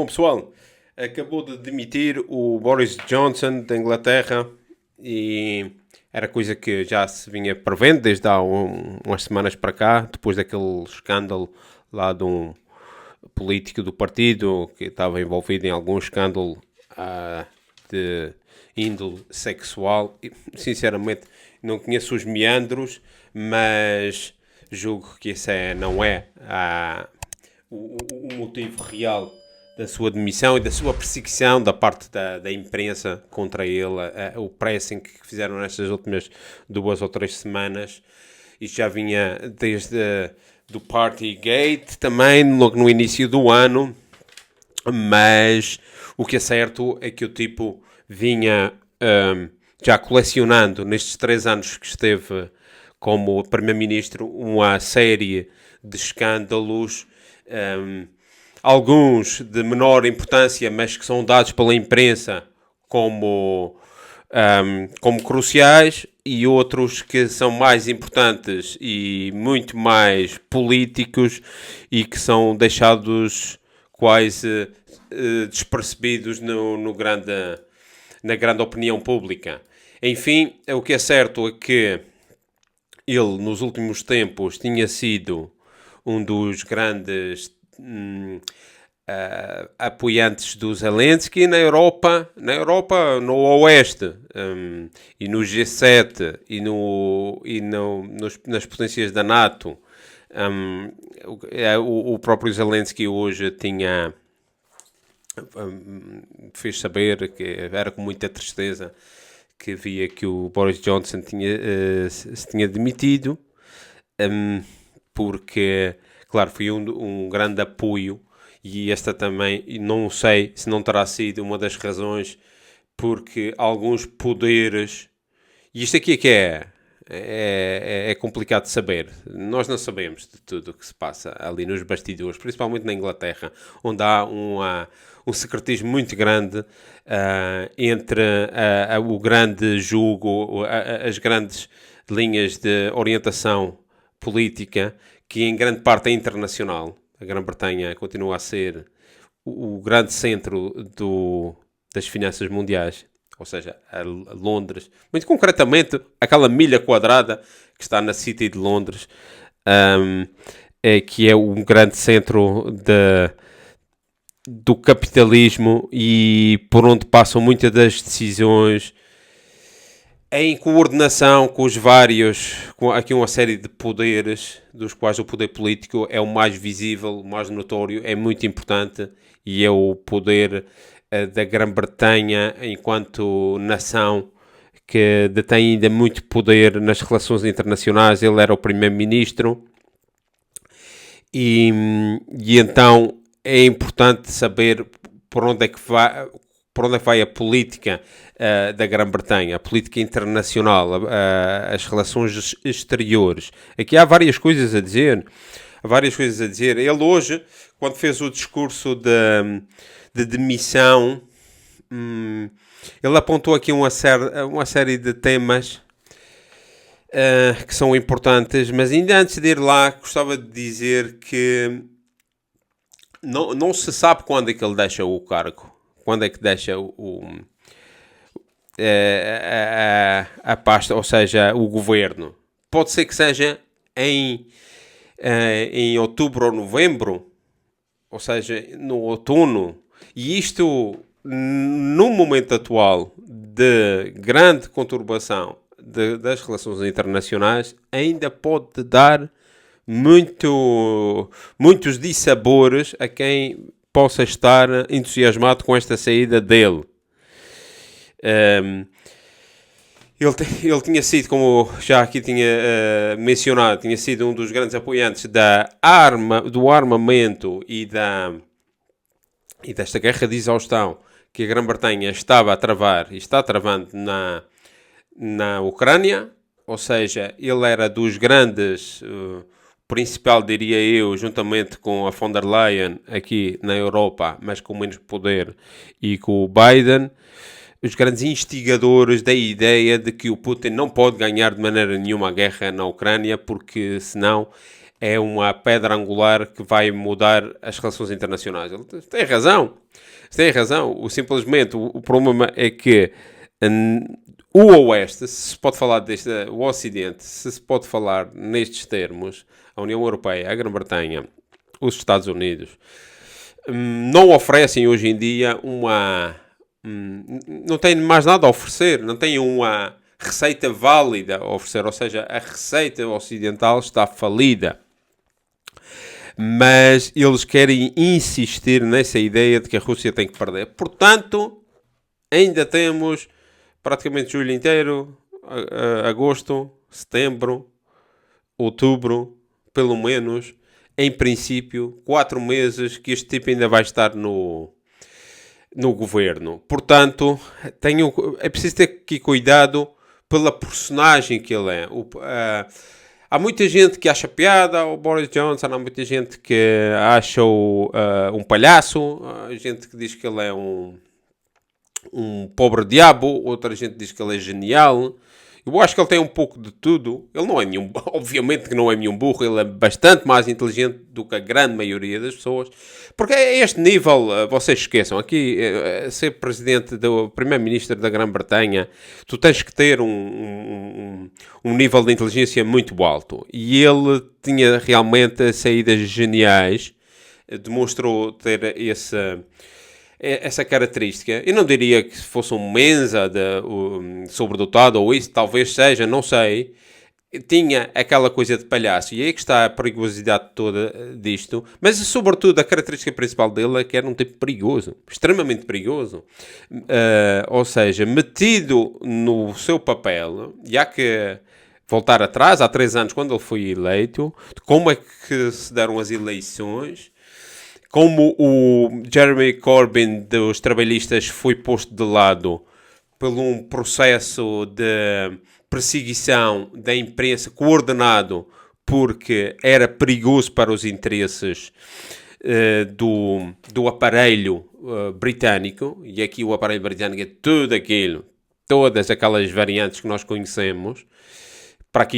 Bom, pessoal, acabou de demitir o Boris Johnson da Inglaterra e era coisa que já se vinha prevendo desde há umas semanas para cá, depois daquele escândalo lá de um político do partido que estava envolvido em algum escândalo de índole sexual. E, sinceramente, não conheço os meandros, mas julgo que esse não é o motivo real da sua demissão e da sua perseguição da parte da imprensa contra ele, o pressing que fizeram nestas últimas 2 ou 3 semanas. Isto já vinha desde do Partygate também, logo no início do ano, mas o que é certo é que o tipo vinha já colecionando nestes 3 anos que esteve como Primeiro-Ministro uma série de escândalos, alguns de menor importância, mas que são dados pela imprensa como cruciais, e outros que são mais importantes e muito mais políticos e que são deixados quase despercebidos na grande opinião pública. Enfim, o que é certo é que ele, nos últimos tempos, tinha sido um dos grandes apoiantes do Zelensky na Europa, no Oeste, e no G7 e nas potências da NATO. O próprio Zelensky hoje fez saber que era com muita tristeza que via que o Boris Johnson se tinha demitido, porque, claro, foi um grande apoio, e esta também, não sei se não terá sido uma das razões porque alguns poderes, e isto aqui é que é complicado de saber, nós não sabemos de tudo o que se passa ali nos bastidores, principalmente na Inglaterra, onde há um secretismo muito grande entre o grande jugo, as grandes linhas de orientação política, que em grande parte é internacional. A Grã-Bretanha continua a ser o grande centro das finanças mundiais, ou seja, a Londres, muito concretamente aquela milha quadrada que está na City de Londres, que é um grande centro do capitalismo e por onde passam muitas das decisões em coordenação com os vários, com aqui uma série de poderes, dos quais o poder político é o mais visível, o mais notório, é muito importante, e é o poder da Grã-Bretanha enquanto nação, que detém ainda muito poder nas relações internacionais. Ele era o primeiro-ministro, e então é importante saber por onde é que vai a política da Grã-Bretanha, a política internacional, as relações exteriores. Aqui há várias coisas a dizer. Ele hoje, quando fez o discurso de demissão, ele apontou aqui uma série de temas que são importantes, mas ainda antes de ir lá, gostava de dizer que não se sabe quando é que ele deixa o cargo. Quando é que deixa a pasta, ou seja, o governo. Pode ser que seja em outubro ou novembro, ou seja, no outono. E isto, no momento atual de grande conturbação das relações internacionais, ainda pode dar muitos dissabores a quem possa estar entusiasmado com esta saída dele. Ele tinha sido, como já aqui tinha mencionado, tinha sido um dos grandes apoiantes do armamento e desta guerra de exaustão que a Grã-Bretanha estava a travar e está travando na Ucrânia. Ou seja, ele era dos grandes, principal, diria eu, juntamente com a von der Leyen aqui na Europa, mas com menos poder, e com o Biden, os grandes instigadores da ideia de que o Putin não pode ganhar de maneira nenhuma a guerra na Ucrânia, porque senão é uma pedra angular que vai mudar as relações internacionais. Ele tem razão. Tem razão. Simplesmente o problema é que o Oeste, se pode falar o Ocidente, se pode falar nestes termos, a União Europeia, a Grã-Bretanha, os Estados Unidos, não oferecem hoje em dia não têm mais nada a oferecer, não têm uma receita válida a oferecer, ou seja, a receita ocidental está falida. Mas eles querem insistir nessa ideia de que a Rússia tem que perder. Portanto, ainda temos praticamente julho inteiro, agosto, setembro, outubro, pelo menos, em princípio, 4 meses que este tipo ainda vai estar no governo. Portanto, é preciso ter aqui cuidado pela personagem que ele é. Há muita gente que acha piada o Boris Johnson, há muita gente que acha um palhaço, há gente que diz que ele é um pobre diabo, outra gente diz que ele é genial. Eu acho que ele tem um pouco de tudo. Ele não é obviamente que não é nenhum burro, ele é bastante mais inteligente do que a grande maioria das pessoas. Porque a este nível, vocês esqueçam, aqui, ser presidente, primeiro-ministro da Grã-Bretanha, tu tens que ter um nível de inteligência muito alto. E ele tinha realmente saídas geniais, demonstrou ter essa característica. Eu não diria que fosse um Mensa sobredotado, ou isso talvez seja, não sei. Tinha aquela coisa de palhaço, e aí que está a perigosidade toda disto. Mas, sobretudo, a característica principal dele é que era um tipo perigoso, extremamente perigoso. Ou seja, metido no seu papel, e há que voltar atrás, há 3 anos, quando ele foi eleito, de como é que se deram as eleições, como o Jeremy Corbyn dos trabalhistas foi posto de lado por um processo de perseguição da imprensa coordenado porque era perigoso para os interesses do aparelho britânico, e aqui o aparelho britânico é tudo aquilo, todas aquelas variantes que nós conhecemos, para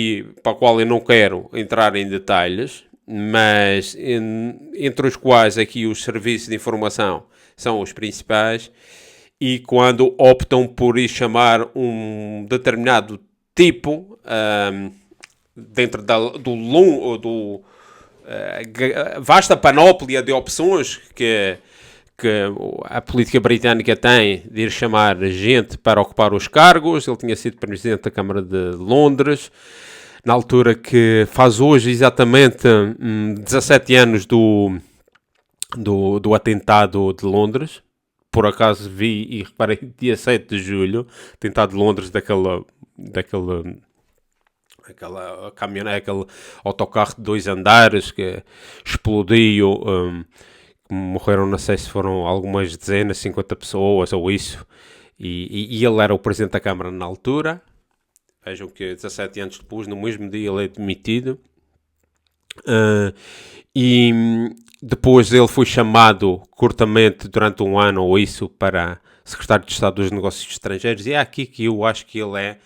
o qual eu não quero entrar em detalhes, mas entre os quais aqui os serviços de informação são os principais, e quando optam por chamar um determinado tipo dentro do vasta panóplia de opções que a política britânica tem de ir chamar gente para ocupar os cargos. Ele tinha sido presidente da Câmara de Londres, na altura que faz hoje exatamente 17 anos do atentado de Londres. Por acaso vi e reparei, dia 7 de julho, atentado de Londres daquela caminhonete, aquele autocarro de 2 andares que explodiu, morreram, não sei se foram algumas dezenas, 50 pessoas ou isso, e ele era o presidente da Câmara na altura. Vejam que 17 anos depois, no mesmo dia, ele é demitido. E depois ele foi chamado curtamente durante 1 ano ou isso para secretário de Estado dos Negócios Estrangeiros, e é aqui que eu acho que ele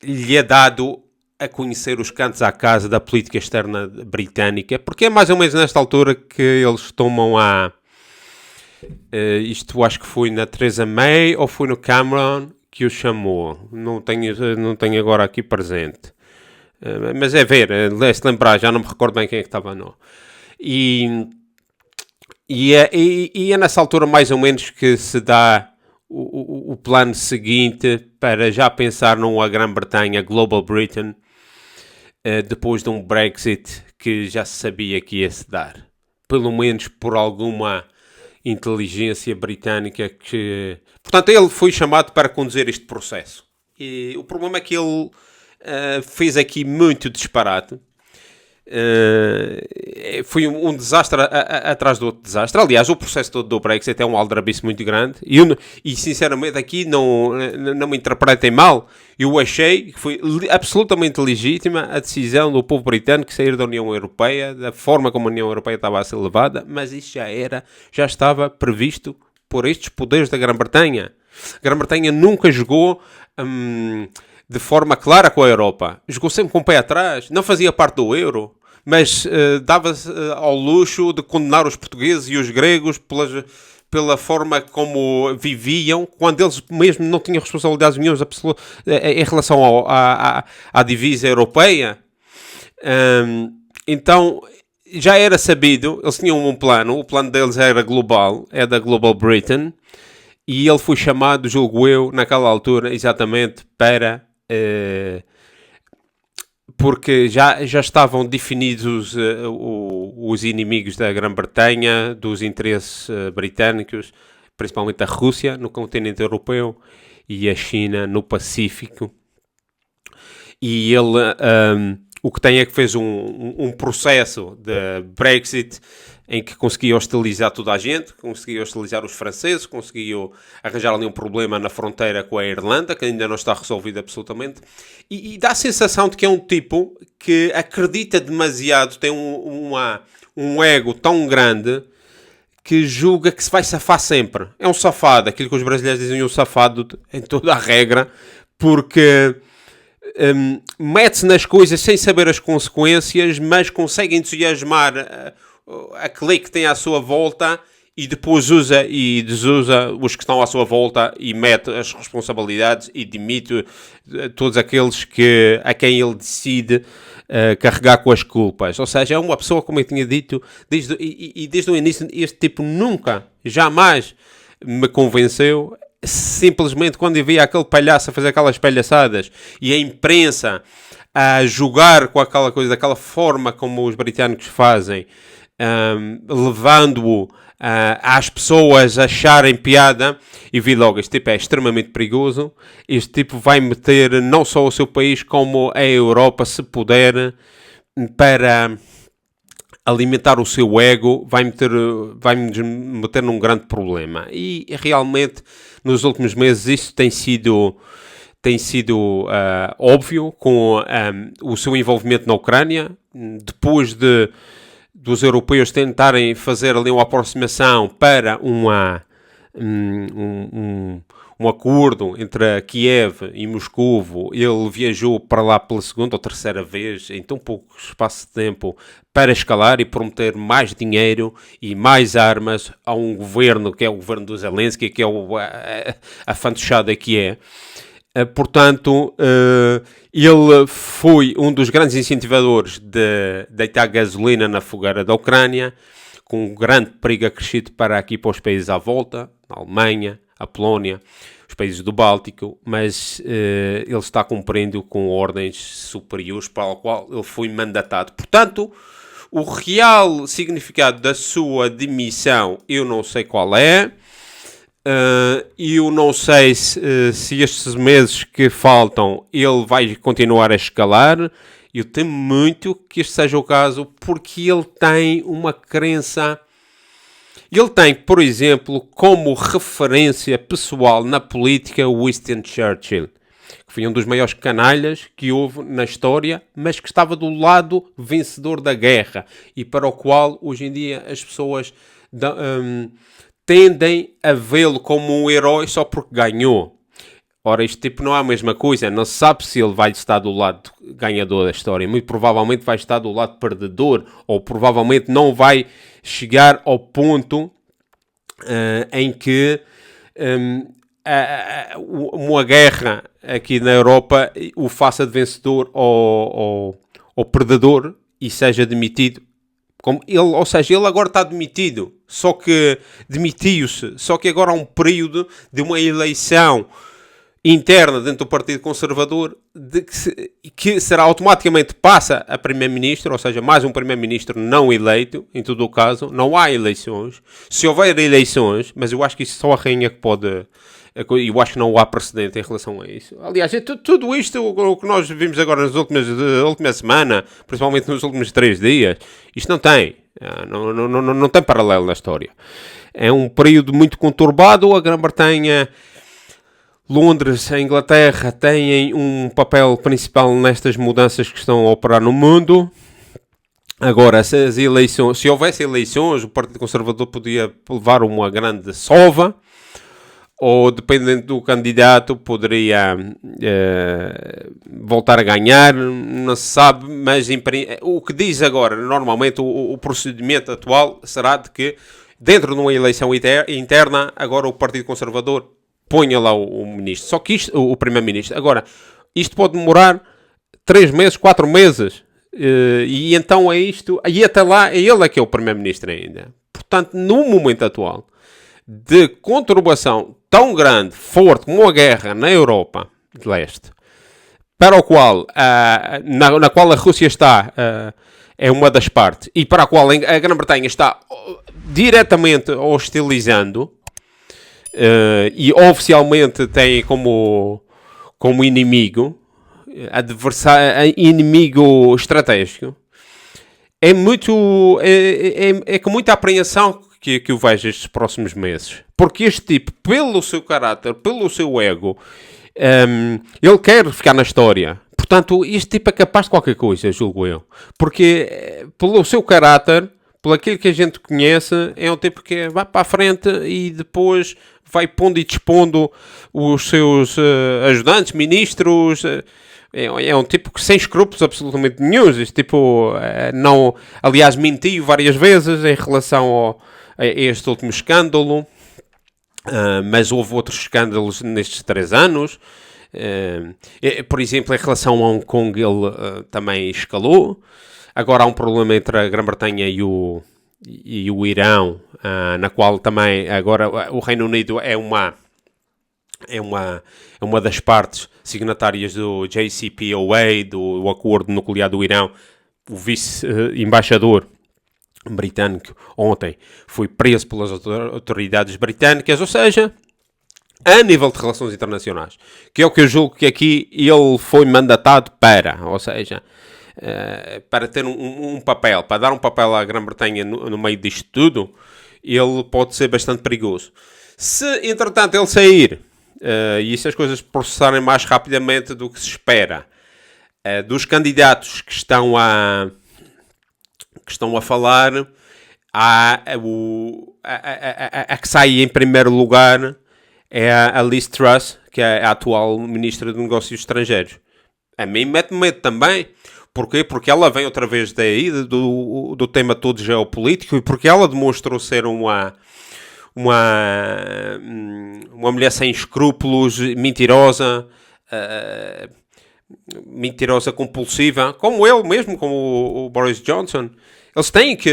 lhe é dado a conhecer os cantos à casa da política externa britânica, porque é mais ou menos nesta altura que eles tomam isto acho que foi na Theresa May ou foi no Cameron que o chamou, não tenho agora aqui presente. Mas é ver, se lembrar, já não me recordo bem quem é que estava, não. E é nessa altura mais ou menos que se dá o plano seguinte para já pensar numa Grã-Bretanha, Global Britain, depois de um Brexit que já se sabia que ia se dar. Pelo menos por alguma inteligência britânica que... Portanto, ele foi chamado para conduzir este processo. E o problema é que ele fez aqui muito disparate. Foi um desastre atrás do outro desastre. Aliás, o processo todo do Brexit é um aldrabice muito grande. E sinceramente, aqui não me interpretem mal. Eu achei que foi absolutamente legítima a decisão do povo britânico de sair da União Europeia, da forma como a União Europeia estava a ser levada, mas isso já estava previsto por estes poderes da Grã-Bretanha. A Grã-Bretanha nunca jogou de forma clara com a Europa. Jogou sempre com o pé atrás, não fazia parte do euro, mas dava-se ao luxo de condenar os portugueses e os gregos pela forma como viviam, quando eles mesmo não tinham responsabilidades nenhumas em relação à divisa europeia. Então, já era sabido, eles tinham um plano, o plano deles era global, é da Global Britain, e ele foi chamado, julgo eu, naquela altura, exatamente para... porque já estavam definidos os inimigos da Grã-Bretanha, dos interesses britânicos, principalmente a Rússia no continente europeu e a China no Pacífico. E ele o que tem é que fez um processo de Brexit em que conseguiu hostilizar toda a gente, conseguiu hostilizar os franceses, conseguiu arranjar ali um problema na fronteira com a Irlanda, que ainda não está resolvido absolutamente, e dá a sensação de que é um tipo que acredita demasiado, tem um ego tão grande, que julga que se vai safar sempre. É um safado, aquilo que os brasileiros dizem, um safado em toda a regra, porque... mete-se nas coisas sem saber as consequências, mas consegue entusiasmar aquele que tem à sua volta e depois usa e desusa os que estão à sua volta e mete as responsabilidades e demite todos aqueles a quem ele decide carregar com as culpas. Ou seja, é uma pessoa, como eu tinha dito, desde o início, este tipo nunca, jamais me convenceu. Simplesmente quando eu via aquele palhaço a fazer aquelas palhaçadas e a imprensa a jogar com aquela coisa, daquela forma como os britânicos fazem, levando-o às pessoas a acharem piada, e vi logo, este tipo é extremamente perigoso, este tipo vai meter não só o seu país como a Europa, se puder, para alimentar o seu ego, vai-me meter num grande problema. E realmente, nos últimos meses, isso tem sido óbvio com o seu envolvimento na Ucrânia, depois dos europeus tentarem fazer ali uma aproximação para um acordo entre Kiev e Moscovo. Ele viajou para lá pela segunda ou terceira vez, em tão pouco espaço de tempo, para escalar e prometer mais dinheiro e mais armas a um governo, que é o governo do Zelensky, que é a fantochada que é. Portanto, ele foi um dos grandes incentivadores de deitar gasolina na fogueira da Ucrânia, com um grande perigo acrescido para os países à volta, a Alemanha, a Polónia, os países do Báltico, mas ele está cumprindo com ordens superiores para o qual ele foi mandatado. Portanto, o real significado da sua demissão eu não sei qual é. Eu não sei se estes meses que faltam ele vai continuar a escalar. Eu temo muito que este seja o caso, porque ele tem uma crença. Ele tem, por exemplo, como referência pessoal na política Winston Churchill, que foi um dos maiores canalhas que houve na história, mas que estava do lado vencedor da guerra e para o qual hoje em dia as pessoas tendem a vê-lo como um herói só porque ganhou. Ora, este tipo não é a mesma coisa. Não se sabe se ele vai estar do lado ganhador da história. Muito provavelmente vai estar do lado perdedor. Ou provavelmente não vai chegar ao ponto em que uma guerra aqui na Europa o faça de vencedor ou perdedor e seja demitido. Ou seja, ele agora está demitido. Só que demitiu-se. Só que agora há um período de uma eleição interna dentro do Partido Conservador que será automaticamente passa a Primeiro-Ministro, ou seja, mais um Primeiro-Ministro não eleito, em todo o caso. Não há eleições. Se houver eleições, mas eu acho que isso só a rainha que pode... Eu acho que não há precedente em relação a isso. Aliás, tudo isto, o que nós vimos agora nas última semana, principalmente nos últimos 3 dias, isto não tem. Não tem paralelo na história. É um período muito conturbado. A Grã-Bretanha, Londres, a Inglaterra têm um papel principal nestas mudanças que estão a operar no mundo. Agora, se houvesse eleições, o Partido Conservador podia levar uma grande sova. ou dependendo do candidato poderia voltar a ganhar, não se sabe, mas o que diz agora, normalmente o procedimento atual será de que dentro de uma eleição interna, agora o Partido Conservador ponha lá o ministro, só que isto, o primeiro-ministro, agora, isto pode demorar 3 meses, 4 meses, e então é isto, e até lá é ele que é o primeiro-ministro ainda. Portanto, no momento atual, de conturbação tão grande, forte como a guerra na Europa de Leste, para o qual, na qual a Rússia está, é uma das partes, e para a qual a Grã-Bretanha está diretamente hostilizando, e oficialmente tem como inimigo, adversário, inimigo estratégico, é muito, é com muita apreensão que eu vejo estes próximos meses. Porque este tipo, pelo seu caráter, pelo seu ego, ele quer ficar na história. Portanto, este tipo é capaz de qualquer coisa, julgo eu. Porque, pelo seu caráter, pelo aquilo que a gente conhece, é um tipo que vai para a frente e depois vai pondo e dispondo os seus ajudantes, ministros. É um tipo que sem escrúpulos absolutamente nenhum. Este tipo, não, aliás, mentiu várias vezes em relação a este último escândalo. Mas houve outros escândalos nestes 3 anos. Por exemplo, em relação a Hong Kong, ele também escalou. Agora há um problema entre a Grã-Bretanha e o Irão, na qual também agora o Reino Unido é uma das partes signatárias do JCPOA, do Acordo Nuclear do Irão. O vice-embaixador britânico ontem foi preso pelas autoridades britânicas, ou seja, a nível de relações internacionais, que é o que eu julgo que aqui ele foi mandatado para, ou seja, para ter um papel, para dar um papel à Grã-Bretanha no meio disto tudo, ele pode ser bastante perigoso. Se, entretanto, ele sair e se as coisas processarem mais rapidamente do que se espera, dos candidatos que estão a falar, a que sai em primeiro lugar é a Liz Truss, que é a atual Ministra de Negócios Estrangeiros. A mim mete medo também. Porquê? Porque ela vem outra vez daí, do tema todo geopolítico, e porque ela demonstrou ser uma mulher sem escrúpulos, mentirosa, compulsiva, como ele mesmo, como o Boris Johnson. Eles têm que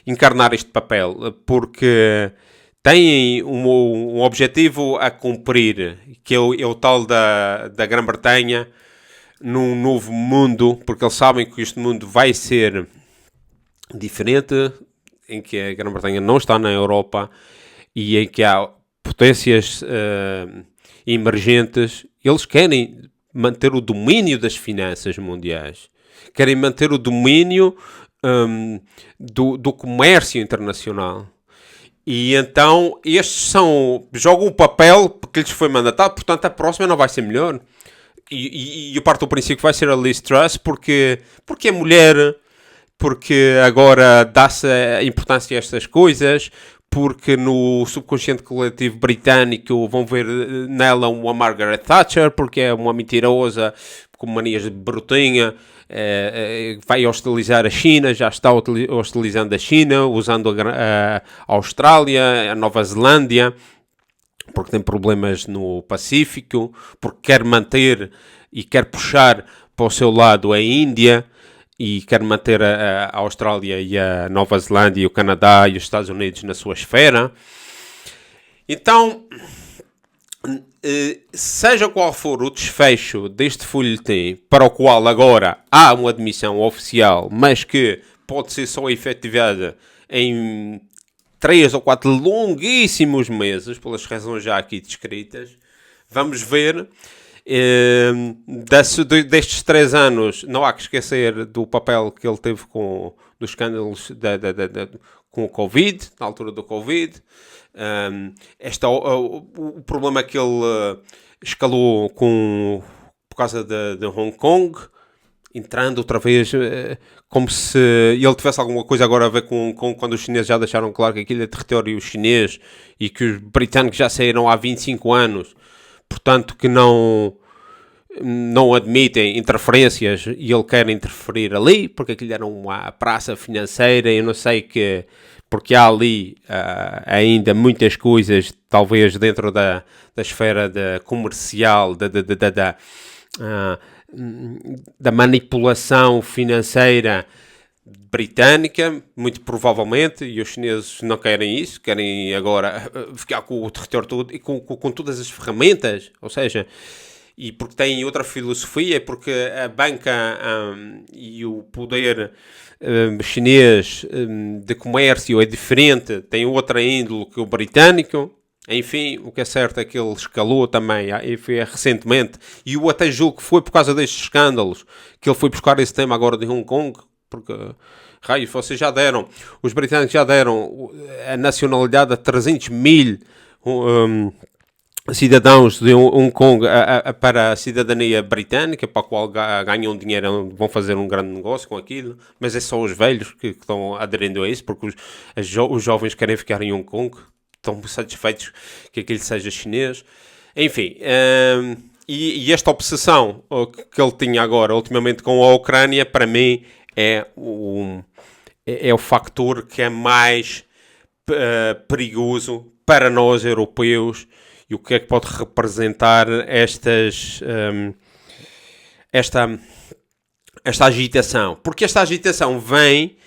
encarnar este papel, porque têm um objetivo a cumprir, que é o tal da Grã-Bretanha num novo mundo, porque eles sabem que este mundo vai ser diferente, em que a Grã-Bretanha não está na Europa e em que há potências emergentes. Eles querem manter o domínio das finanças mundiais, querem manter o domínio do comércio internacional. E então estes jogam o papel que lhes foi mandatado, portanto a próxima não vai ser melhor. E eu parto do princípio que vai ser a Liz Truss, porque é mulher, porque agora dá-se importância a estas coisas, porque no subconsciente coletivo britânico vão ver nela uma Margaret Thatcher, porque é uma mentirosa, com manias de brutinha, vai hostilizar a China, já está hostilizando a China, usando a Austrália, a Nova Zelândia, porque tem problemas no Pacífico, porque quer manter e quer puxar para o seu lado a Índia, e quer manter a Austrália e a Nova Zelândia e o Canadá e os Estados Unidos na sua esfera. Então, seja qual for o desfecho deste folhetim, para o qual agora há uma admissão oficial, mas que pode ser só efetivada em 3 ou 4 longuíssimos meses, pelas razões já aqui descritas, vamos ver. Destes 3 anos, não há que esquecer do papel que ele teve dos escândalos com o Covid, na altura do Covid. O problema que ele escalou por causa de Hong Kong, entrando outra vez, como se ele tivesse alguma coisa agora a ver com quando os chineses já deixaram claro que aquilo é território chinês e que os britânicos já saíram há 25 anos, portanto que não admitem interferências e ele quer interferir ali, porque aquilo era uma praça financeira, eu não sei que, porque há ali ainda muitas coisas, talvez dentro da esfera comercial, da manipulação financeira britânica, muito provavelmente, e os chineses não querem isso, querem agora ficar com o território todo e com todas as ferramentas, ou seja, e porque têm outra filosofia, porque a banca e o poder chinês de comércio é diferente, tem outra índole que o britânico. Enfim, o que é certo é que ele escalou também, e foi recentemente, e eu até julgo que foi por causa destes escândalos que ele foi buscar esse tema agora de Hong Kong, porque, raios, vocês já deram, os britânicos já deram a nacionalidade a 300 mil cidadãos de Hong Kong para a cidadania britânica, para a qual ganham dinheiro, vão fazer um grande negócio com aquilo, mas é só os velhos que estão aderindo a isso, porque os jovens querem ficar em Hong Kong, estão satisfeitos que aquilo seja chinês. Enfim, e esta obsessão que ele tinha agora, ultimamente, com a Ucrânia, para mim, é o factor que é mais perigoso para nós, europeus, e o que é que pode representar esta agitação. Porque esta agitação vem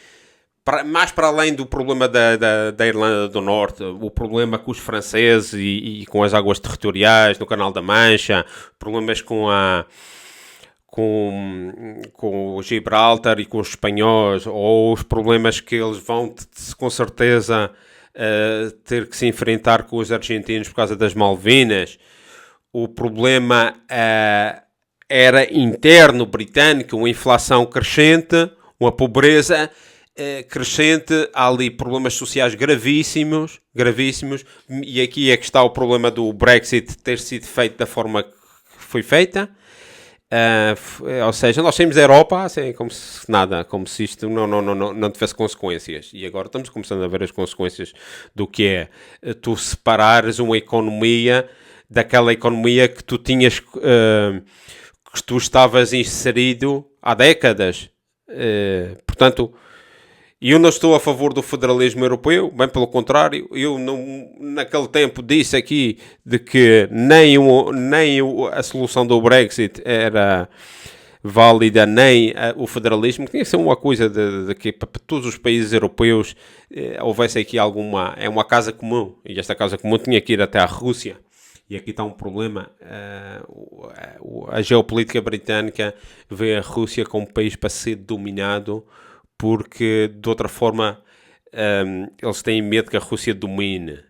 mais para além do problema da Irlanda do Norte, o problema com os franceses e com as águas territoriais no Canal da Mancha, problemas com o Gibraltar e com os espanhóis, ou os problemas que eles vão com certeza ter que se enfrentar com os argentinos por causa das Malvinas. O problema era interno britânico, uma inflação crescente, uma pobreza crescente, há ali problemas sociais gravíssimos, e aqui é que está o problema do Brexit ter sido feito da forma que foi feita. Ou seja, nós saímos da Europa assim, como se nada, como se isto não tivesse consequências, e agora estamos começando a ver as consequências do que é tu separares uma economia daquela economia que tu tinhas, que tu estavas inserido há décadas. Portanto, eu não estou a favor do federalismo europeu, bem pelo contrário. Eu naquele tempo disse aqui de que nem a solução do Brexit era válida, nem o federalismo. Tinha que ser uma coisa de que para todos os países europeus houvesse aqui é uma casa comum, e esta casa comum tinha que ir até à Rússia. E aqui está um problema. A geopolítica britânica vê a Rússia como um país para ser dominado, porque de outra forma eles têm medo que a Rússia domine.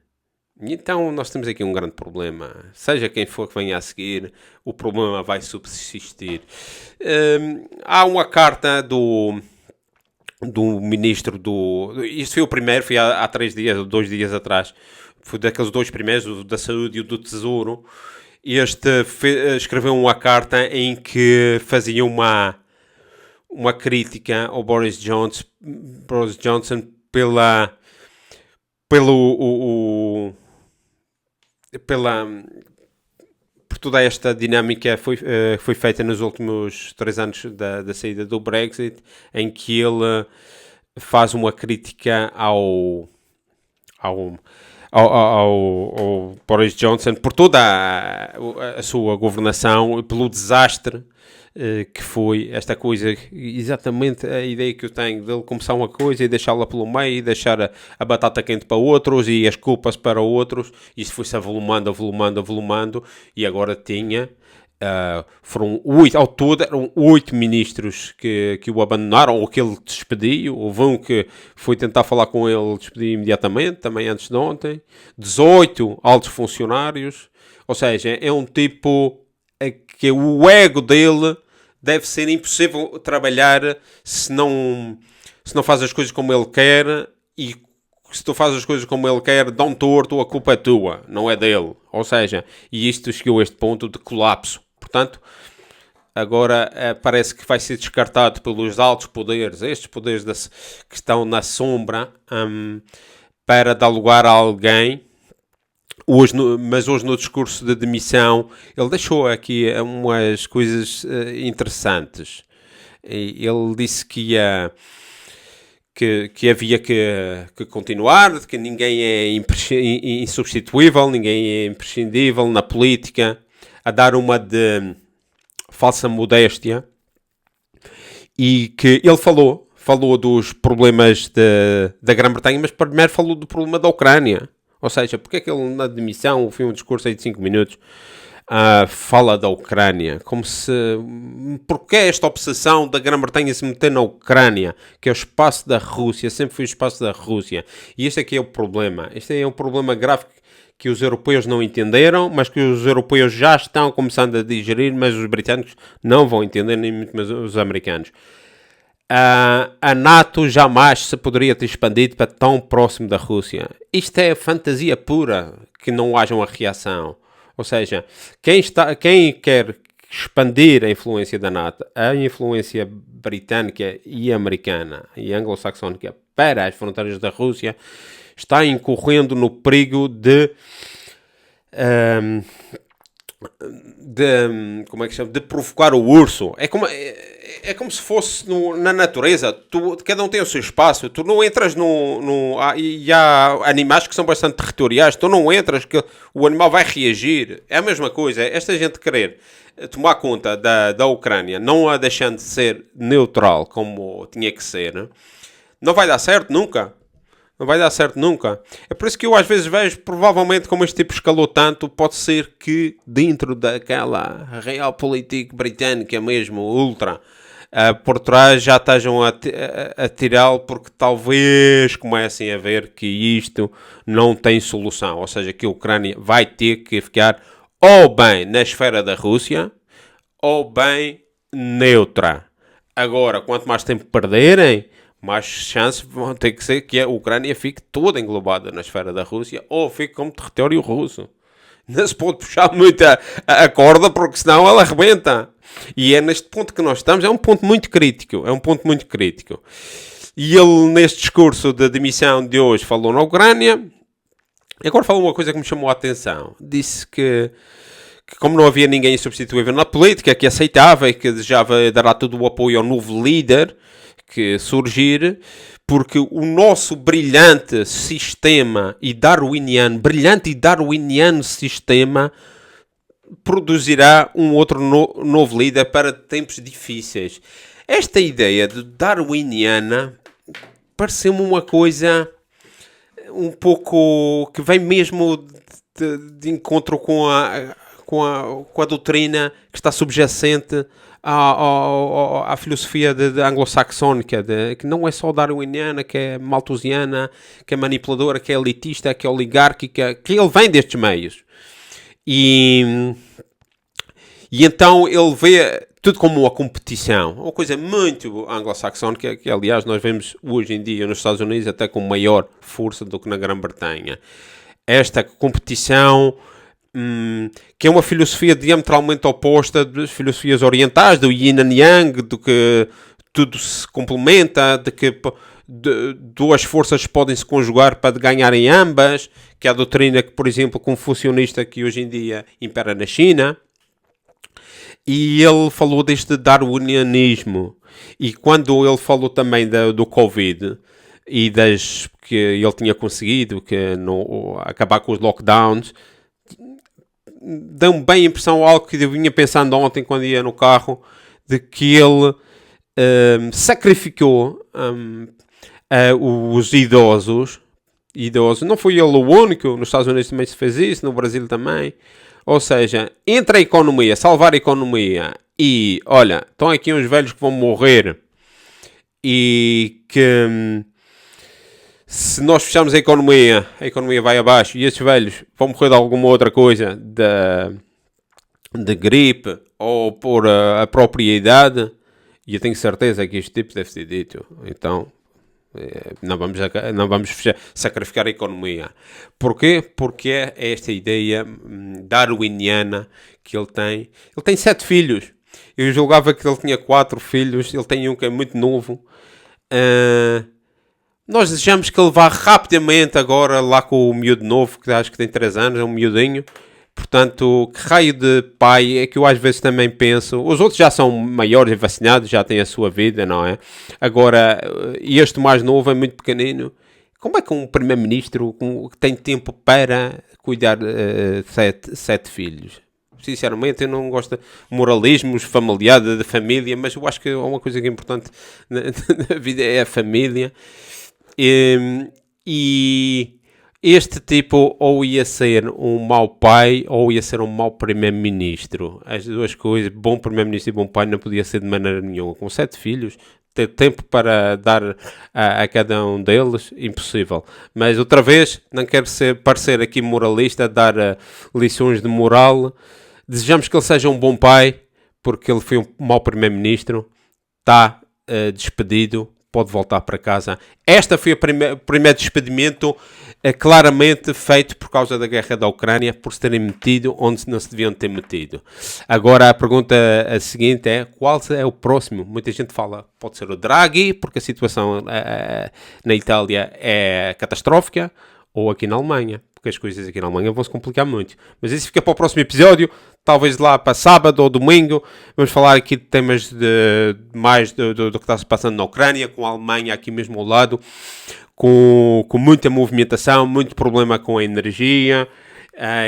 E então nós temos aqui um grande problema. Seja quem for que venha a seguir, o problema vai subsistir. Há uma carta do ministro isto foi o primeiro, foi há 3 dias ou 2 dias atrás. Foi daqueles 2 primeiros, o da Saúde e o do Tesouro. Este escreveu uma carta em que fazia uma crítica ao Boris Johnson por toda esta dinâmica foi feita nos últimos 3 anos da saída do Brexit, em que ele faz uma crítica ao Boris Johnson por toda a sua governação, pelo desastre que foi esta coisa. Exatamente a ideia que eu tenho dele começar uma coisa e deixá-la pelo meio e deixar a batata quente para outros e as culpas para outros. Isso foi-se avolumando, e agora foram 8, ao todo eram 8 ministros que o abandonaram ou que ele despediu. Houve um que foi tentar falar com ele, despediu imediatamente, também antes de ontem. 18 altos funcionários, ou seja, é um tipo que o ego dele deve ser impossível trabalhar se não faz as coisas como ele quer, e se tu fazes as coisas como ele quer, dão torto, a culpa é tua, não é dele. Ou seja, e isto chegou a este ponto de colapso. Portanto, agora parece que vai ser descartado pelos altos poderes, estes poderes que estão na sombra, para dar lugar a alguém. Mas hoje no discurso de demissão ele deixou aqui umas coisas interessantes. Ele disse que havia que continuar, que ninguém é insubstituível, ninguém é imprescindível na política, a dar uma de falsa modéstia, e que ele falou dos problemas da Grã-Bretanha, mas primeiro falou do problema da Ucrânia. Ou seja, porque é que ele na demissão, foi um discurso aí de 5 minutos, fala da Ucrânia, como se... Porque é esta obsessão da Grã-Bretanha se meter na Ucrânia, que é o espaço da Rússia, sempre foi o espaço da Rússia. E este aqui é o problema. Este é um problema grave que os europeus não entenderam, mas que os europeus já estão começando a digerir, mas os britânicos não vão entender, nem muito mais os americanos. A NATO jamais se poderia ter expandido para tão próximo da Rússia. Isto é fantasia pura, que não haja uma reação. Ou seja, quem quer expandir a influência da NATO, a influência britânica e americana e anglo-saxónica para as fronteiras da Rússia, está incorrendo no perigo de como é que chama? De provocar o urso. É como se fosse na natureza. Cada um tem o seu espaço. Tu não entras e há animais que são bastante territoriais. Tu não entras, que o animal vai reagir. É a mesma coisa. Esta gente querer tomar conta da Ucrânia, não a deixando de ser neutral como tinha que ser, não vai dar certo nunca. Não vai dar certo nunca. É por isso que eu às vezes vejo, provavelmente, como este tipo escalou tanto, pode ser que dentro daquela realpolitik britânica mesmo, ultra, por trás já estejam a tirá-lo, porque talvez comecem a ver que isto não tem solução. Ou seja, que a Ucrânia vai ter que ficar ou bem na esfera da Rússia, ou bem neutra. Agora, quanto mais tempo perderem, mais chances vão ter que ser que a Ucrânia fique toda englobada na esfera da Rússia, ou fique como território russo. Não se pode puxar muito a corda, porque senão ela arrebenta. E é neste ponto que nós estamos. É um ponto muito crítico. E ele, neste discurso de demissão de hoje, falou na Ucrânia. Agora falou uma coisa que me chamou a atenção. Disse que como não havia ninguém substituível na política, que aceitava e que desejava dar todo o apoio ao novo líder que surgir, porque o nosso brilhante e darwiniano sistema produzirá um outro novo líder para tempos difíceis. Esta ideia de darwiniana pareceu-me uma coisa um pouco que vem mesmo de encontro com a doutrina que está subjacente à filosofia anglo-saxónica, que não é só darwiniana, que é malthusiana, que é manipuladora, que é elitista, que é oligárquica, que ele vem destes meios. E então ele vê tudo como uma competição, uma coisa muito anglo-saxónica, que aliás nós vemos hoje em dia nos Estados Unidos até com maior força do que na Grã-Bretanha. Esta competição, que é uma filosofia diametralmente oposta das filosofias orientais, do yin and yang, do que tudo se complementa, de que duas forças podem se conjugar para ganharem ambas, que é a doutrina que, por exemplo, confucionista que hoje em dia impera na China. E ele falou deste darwinianismo. E quando ele falou também do Covid e que ele tinha conseguido acabar com os lockdowns, deu-me bem a impressão, algo que eu vinha pensando ontem quando ia no carro, de que ele sacrificou os idosos. Não foi ele o único, nos Estados Unidos também se fez isso, no Brasil também. Ou seja, entre a economia, salvar a economia e, olha, estão aqui uns velhos que vão morrer e que se nós fecharmos a economia vai abaixo e esses velhos vão morrer de alguma outra coisa, de gripe ou por a própria idade, e eu tenho certeza que este tipo deve ser dito. Então, não vamos sacrificar a economia. Porquê? Porque é esta ideia darwiniana que ele tem. Ele tem 7 filhos. Eu julgava que ele tinha 4 filhos, ele tem um que é muito novo. Nós desejamos que ele vá rapidamente agora lá com o miúdo novo, que acho que tem 3 anos, é um miudinho. Portanto, que raio de pai é que eu às vezes também penso. Os outros já são maiores e vacinados, já têm a sua vida, não é? Agora, este mais novo é muito pequenino. Como é que um primeiro-ministro que tem tempo para cuidar de 7 filhos? Sinceramente, eu não gosto de moralismos familiares, de família, mas eu acho que uma coisa que é importante na vida é a família. E este tipo ou ia ser um mau pai ou ia ser um mau primeiro-ministro. As duas coisas, bom primeiro-ministro e bom pai, não podia ser de maneira nenhuma. Com 7 filhos, ter tempo para dar a cada um deles, impossível. Mas outra vez, não quero parecer aqui moralista, dar lições de moral. Desejamos que ele seja um bom pai, porque ele foi um mau primeiro-ministro. Está despedido, pode voltar para casa. Esta foi o primeiro despedimento claramente feito por causa da guerra da Ucrânia, por se terem metido onde não se deviam ter metido. Agora a pergunta seguinte é, qual é o próximo? Muita gente fala, pode ser o Draghi, porque a situação na Itália é catastrófica, ou aqui na Alemanha, porque as coisas aqui na Alemanha vão se complicar muito. Mas isso fica para o próximo episódio, talvez lá para sábado ou domingo. Vamos falar aqui de temas mais do que está se passando na Ucrânia, com a Alemanha aqui mesmo ao lado, com muita movimentação, muito problema com a energia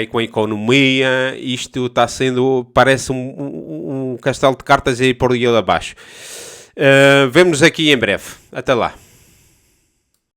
e com a economia. Isto está sendo, parece um castelo de cartas aí por aí abaixo. Vemo-nos aqui em breve. Até lá.